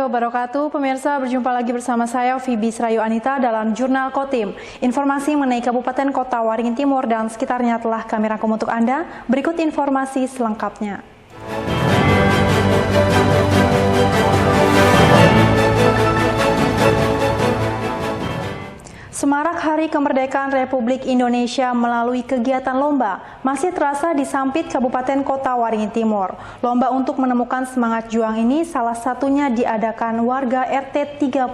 wabarakatuh. Pemirsa, berjumpa lagi bersama saya Fibi Srayu Anita dalam Jurnal Kotim. Informasi mengenai Kabupaten Kota Waringin Timur dan sekitarnya telah kami rangkum untuk Anda. Berikut informasi selengkapnya. Semarak Hari Kemerdekaan Republik Indonesia melalui kegiatan lomba masih terasa di Sampit, Kabupaten Kota Waringin Timur. Lomba untuk menemukan semangat juang ini salah satunya diadakan warga RT 31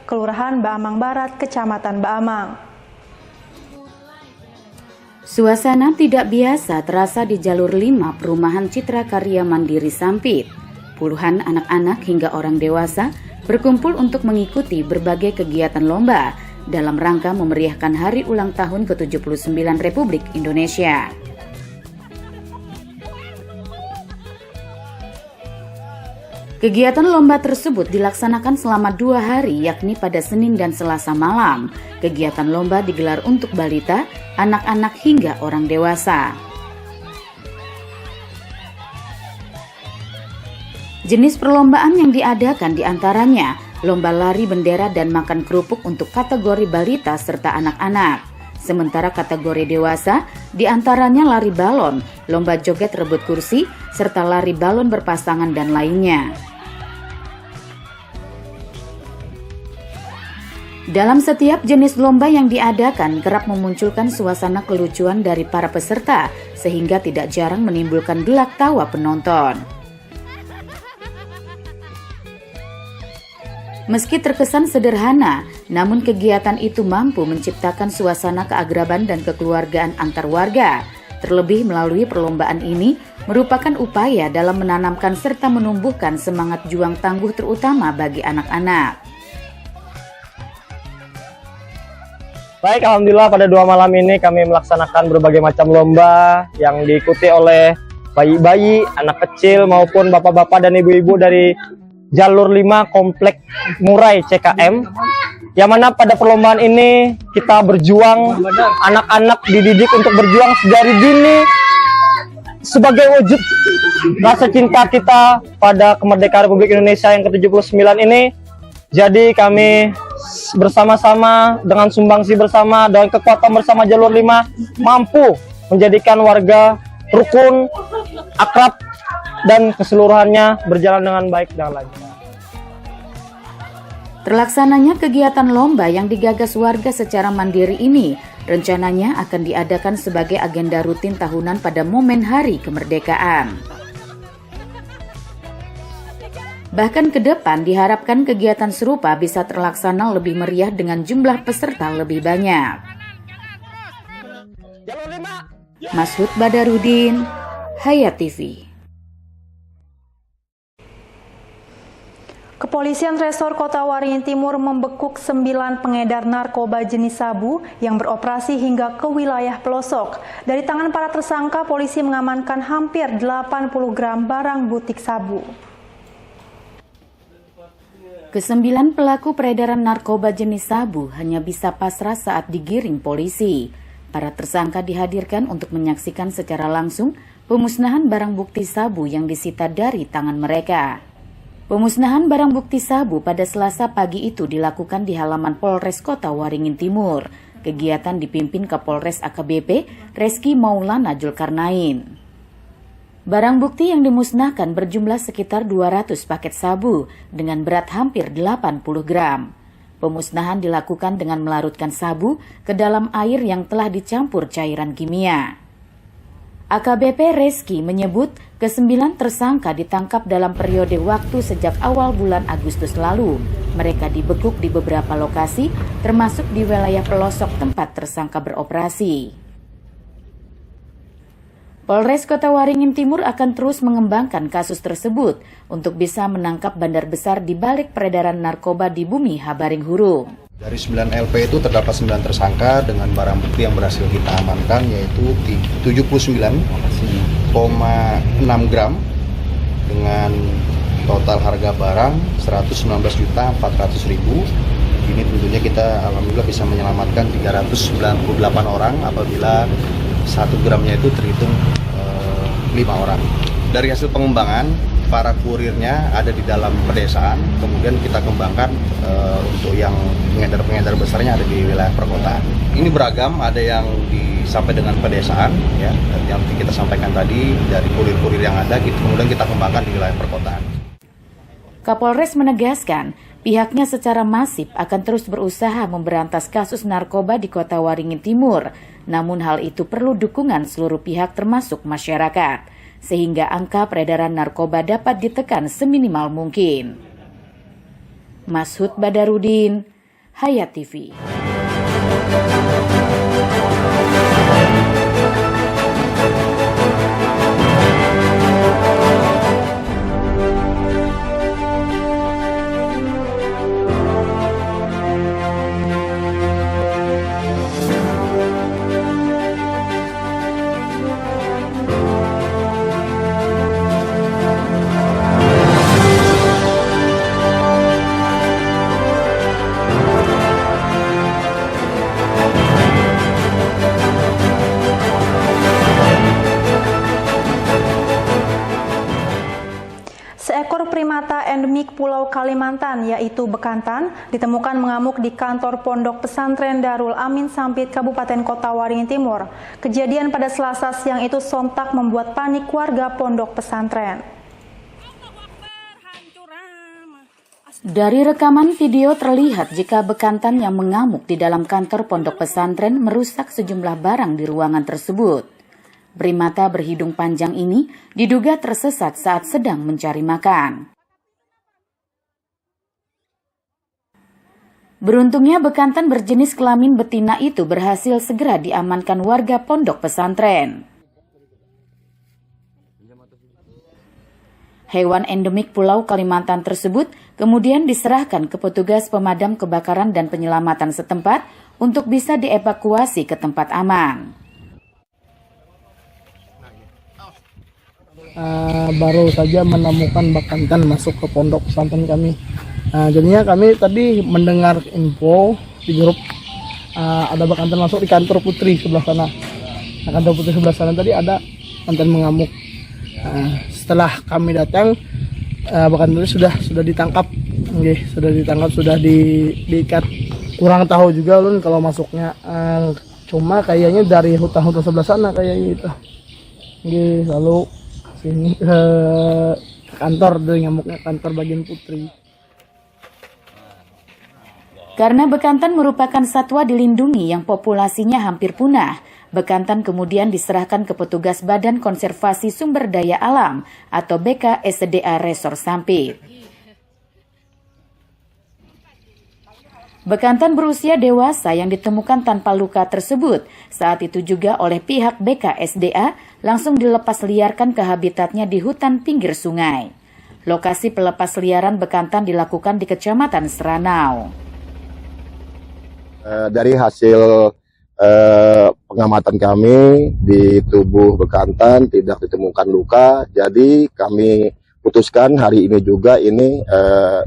Kelurahan Baamang Barat, Kecamatan Baamang. Suasana tidak biasa terasa di jalur 5 Perumahan Citra Karya Mandiri Sampit. Puluhan anak-anak hingga orang dewasa berkumpul untuk mengikuti berbagai kegiatan lomba dalam rangka memeriahkan Hari Ulang Tahun ke-79 Republik Indonesia. Kegiatan lomba tersebut dilaksanakan selama 2 hari, yakni pada Senin dan Selasa malam. Kegiatan lomba digelar untuk balita, anak-anak hingga orang dewasa. Jenis perlombaan yang diadakan diantaranya lomba lari bendera dan makan kerupuk untuk kategori balita serta anak-anak. Sementara kategori dewasa diantaranya lari balon, lomba joget rebut kursi, serta lari balon berpasangan dan lainnya. Dalam setiap jenis lomba yang diadakan kerap memunculkan suasana kelucuan dari para peserta sehingga tidak jarang menimbulkan gelak tawa penonton. Meski terkesan sederhana, namun kegiatan itu mampu menciptakan suasana keagraban dan kekeluargaan antar warga. Terlebih melalui perlombaan ini merupakan upaya dalam menanamkan serta menumbuhkan semangat juang tangguh terutama bagi anak-anak. Baik, alhamdulillah pada 2 malam ini kami melaksanakan berbagai macam lomba yang diikuti oleh bayi-bayi, anak kecil maupun bapak-bapak dan ibu-ibu dari Jalur 5 Komplek Murai CKM, yang mana pada perlombaan ini kita berjuang, anak-anak dididik untuk berjuang dari dini sebagai wujud rasa cinta kita pada kemerdekaan Republik Indonesia yang ke-79 ini. Jadi kami bersama-sama dengan sumbangsi bersama dan kekuatan bersama Jalur 5 mampu menjadikan warga rukun, akrab, dan keseluruhannya berjalan dengan baik dan lancar. Terlaksananya kegiatan lomba yang digagas warga secara mandiri ini rencananya akan diadakan sebagai agenda rutin tahunan pada momen Hari Kemerdekaan. Bahkan ke depan diharapkan kegiatan serupa bisa terlaksana lebih meriah dengan jumlah peserta lebih banyak. Mashud Badarudin, Hayat TV. Kepolisian Resor Kota Waringin Timur membekuk 9 pengedar narkoba jenis sabu yang beroperasi hingga ke wilayah pelosok. Dari tangan para tersangka, polisi mengamankan hampir 80 gram barang butik sabu. Ke-9 pelaku peredaran narkoba jenis sabu hanya bisa pasrah saat digiring polisi. Para tersangka dihadirkan untuk menyaksikan secara langsung pemusnahan barang bukti sabu yang disita dari tangan mereka. Pemusnahan barang bukti sabu pada Selasa pagi itu dilakukan di halaman Polres Kota Waringin Timur. Kegiatan dipimpin Kapolres AKBP Reski Maulana Julkarnain. Barang bukti yang dimusnahkan berjumlah sekitar 200 paket sabu dengan berat hampir 80 gram. Pemusnahan dilakukan dengan melarutkan sabu ke dalam air yang telah dicampur cairan kimia. AKBP Reski menyebut ke-9 tersangka ditangkap dalam periode waktu sejak awal bulan Agustus lalu. Mereka dibekuk di beberapa lokasi, termasuk di wilayah pelosok tempat tersangka beroperasi. Polres Kota Waringin Timur akan terus mengembangkan kasus tersebut untuk bisa menangkap bandar besar di balik peredaran narkoba di bumi Habaring Hurung. Dari 9 LP itu terdapat 9 tersangka dengan barang bukti yang berhasil kita amankan, yaitu 79,6 gram dengan total harga barang 119.400.000. Ini tentunya kita alhamdulillah bisa menyelamatkan 398 orang apabila 1 gramnya itu terhitung 5 orang. Dari hasil pengembangan para kurirnya ada di dalam pedesaan, kemudian kita kembangkan untuk yang pengedar-pengedar besarnya ada di wilayah perkotaan. Ini beragam, ada yang sampai dengan pedesaan, ya, yang kita sampaikan tadi dari kurir-kurir yang ada, kemudian kita kembangkan di wilayah perkotaan. Kapolres menegaskan, pihaknya secara masif akan terus berusaha memberantas kasus narkoba di Kota Waringin Timur. Namun hal itu perlu dukungan seluruh pihak termasuk masyarakat, sehingga angka peredaran narkoba dapat ditekan seminimal mungkin. Mashud Badarudin, Hayat TV. Seekor primata endemik Pulau Kalimantan yaitu bekantan ditemukan mengamuk di kantor Pondok Pesantren Darul Amin Sampit Kabupaten Kota Waringin Timur. Kejadian pada Selasa siang itu sontak membuat panik warga pondok pesantren. Dari rekaman video terlihat jika bekantan yang mengamuk di dalam kantor pondok pesantren merusak sejumlah barang di ruangan tersebut. Primata berhidung panjang ini diduga tersesat saat sedang mencari makan. Beruntungnya bekantan berjenis kelamin betina itu berhasil segera diamankan warga pondok pesantren. Hewan endemik Pulau Kalimantan tersebut kemudian diserahkan ke petugas pemadam kebakaran dan penyelamatan setempat untuk bisa dievakuasi ke tempat aman. Baru saja menemukan bekantan masuk ke pondok pesantren kami. Jadinya kami tadi mendengar info di grup ada bekantan masuk di kantor Putri sebelah sana. Kantor Putri sebelah sana tadi ada bekantan mengamuk. Setelah kami datang, bekantan itu sudah ditangkap, sudah diikat. Kurang tahu juga Lun kalau masuknya. Cuma kayaknya dari hutan-hutan sebelah sana kayaknya itu. Lalu sini kantor dari ngamuknya kantor bagian Putri. Karena bekantan merupakan satwa dilindungi yang populasinya hampir punah, bekantan kemudian diserahkan ke petugas Badan Konservasi Sumber Daya Alam atau BKSDA Resor Sampit. Bekantan berusia dewasa yang ditemukan tanpa luka tersebut saat itu juga oleh pihak BKSDA langsung dilepas liarkan ke habitatnya di hutan pinggir sungai. Lokasi pelepas liaran bekantan dilakukan di Kecamatan Seranau. Dari hasil pengamatan kami di tubuh bekantan tidak ditemukan luka, jadi kami putuskan hari ini juga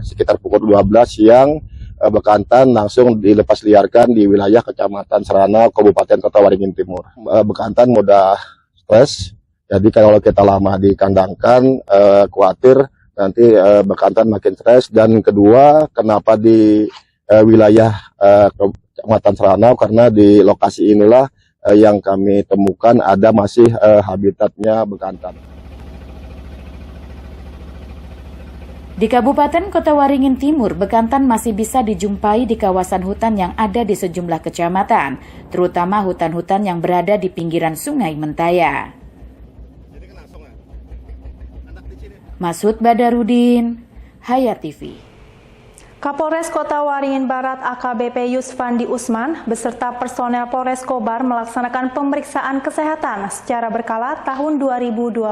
sekitar pukul 12 siang bekantan langsung dilepas liarkan di wilayah Kecamatan Seranau, Kabupaten Kota Waringin Timur. Bekantan mudah stres, jadi kalau kita lama dikandangkan khawatir nanti bekantan makin stres. Dan kedua, kenapa di wilayah Kecamatan Seranau, karena di lokasi inilah yang kami temukan ada masih habitatnya bekantan. Di Kabupaten Kota Waringin Timur, bekantan masih bisa dijumpai di kawasan hutan yang ada di sejumlah kecamatan, terutama hutan-hutan yang berada di pinggiran Sungai Mentaya. Mashud Badarudin, Hayat TV. Kapolres Kota Waringin Barat AKBP Yusfandi Usman beserta personel Polres Kobar melaksanakan pemeriksaan kesehatan secara berkala tahun 2024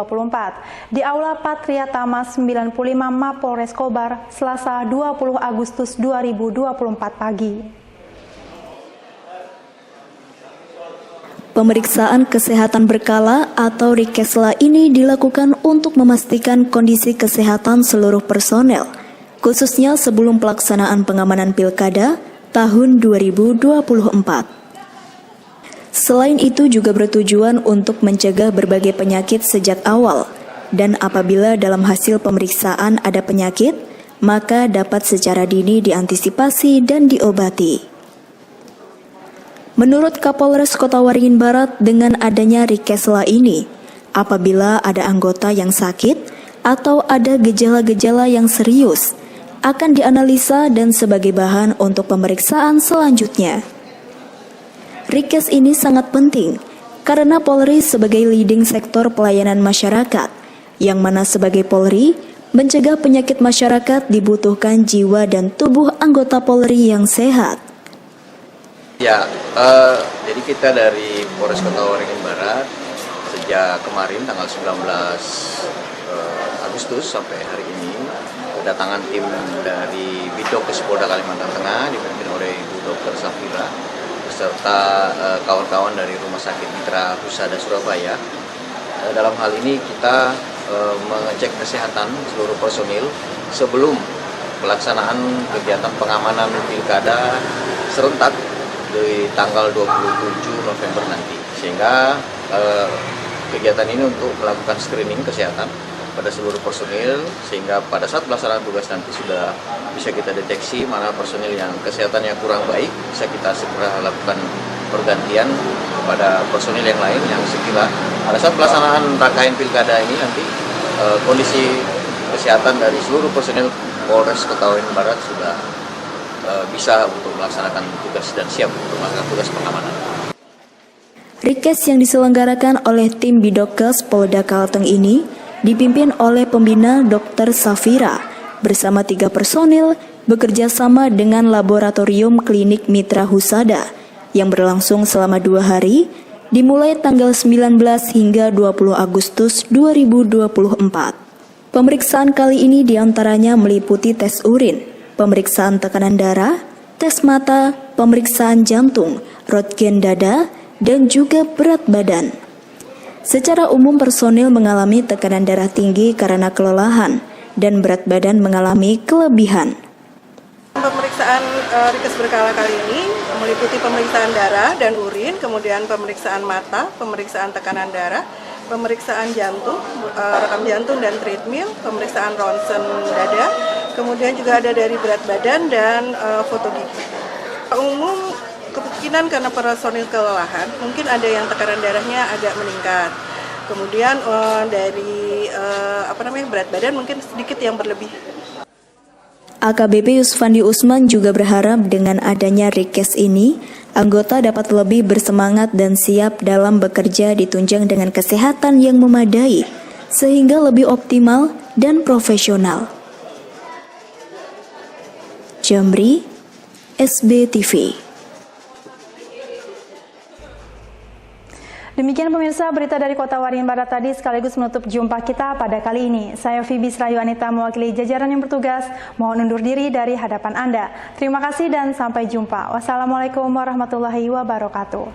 di Aula Patria Tamas 95 Mapolres Kobar Selasa 20 Agustus 2024 pagi. Pemeriksaan kesehatan berkala atau Rikesla ini dilakukan untuk memastikan kondisi kesehatan seluruh personel, khususnya sebelum pelaksanaan pengamanan Pilkada tahun 2024. Selain itu juga bertujuan untuk mencegah berbagai penyakit sejak awal, dan apabila dalam hasil pemeriksaan ada penyakit, maka dapat secara dini diantisipasi dan diobati. Menurut Kapolres Kota Waringin Barat, dengan adanya Rikesla ini, apabila ada anggota yang sakit atau ada gejala-gejala yang serius, akan dianalisa dan sebagai bahan untuk pemeriksaan selanjutnya. Rikes ini sangat penting karena Polri sebagai leading sektor pelayanan masyarakat, yang mana sebagai Polri, mencegah penyakit masyarakat dibutuhkan jiwa dan tubuh anggota Polri yang sehat. Ya, jadi kita dari Polres Kota Waringin Barat sejak kemarin tanggal 19 Agustus sampai hari ini kedatangan tim dari Bidokes Polda Kalimantan Tengah dipimpin oleh Ibu Dr. Safira beserta kawan-kawan dari Rumah Sakit Mitra Husada Surabaya. Dalam hal ini kita mengecek kesehatan seluruh personil sebelum pelaksanaan kegiatan pengamanan pilkada serentak di tanggal 27 November nanti, sehingga kegiatan ini untuk melakukan screening kesehatan pada seluruh personil, sehingga pada saat pelaksanaan tugas nanti sudah bisa kita deteksi mana personil yang kesehatannya kurang baik, bisa kita segera lakukan pergantian kepada personil yang lain yang sekira pada saat pelaksanaan rangkaian pilkada ini nanti kondisi kesehatan dari seluruh personil Polres Kota Waringin Barat sudah bisa untuk melaksanakan tugas dan siap untuk melakukan tugas pengamanan. Rikes yang diselenggarakan oleh tim Bidokes Polda Kalteng ini dipimpin oleh pembina Dr. Safira bersama 3 personil bekerja sama dengan Laboratorium Klinik Mitra Husada yang berlangsung selama 2 hari dimulai tanggal 19 hingga 20 Agustus 2024. Pemeriksaan kali ini diantaranya meliputi tes urin, pemeriksaan tekanan darah, tes mata, pemeriksaan jantung, röntgen dada, dan juga berat badan. Secara umum personil mengalami tekanan darah tinggi karena kelelahan dan berat badan mengalami kelebihan. Pemeriksaan Rikes berkala kali ini meliputi pemeriksaan darah dan urin, kemudian pemeriksaan mata, pemeriksaan tekanan darah, pemeriksaan jantung, rekam jantung dan treadmill, pemeriksaan ronsen dada, kemudian juga ada dari berat badan dan foto gigi. Umum kemungkinan karena personil kelelahan, mungkin ada yang tekanan darahnya agak meningkat. Kemudian dari berat badan mungkin sedikit yang berlebih. AKBP Yusfandi Usman juga berharap dengan adanya Rikes ini, anggota dapat lebih bersemangat dan siap dalam bekerja ditunjang dengan kesehatan yang memadai, sehingga lebih optimal dan profesional. Jamri, SBTV. Demikian pemirsa berita dari Kota Waringin Barat tadi sekaligus menutup jumpa kita pada kali ini. Saya Fibi Srayu Anita mewakili jajaran yang bertugas mohon undur diri dari hadapan Anda. Terima kasih dan sampai jumpa. Wassalamualaikum warahmatullahi wabarakatuh.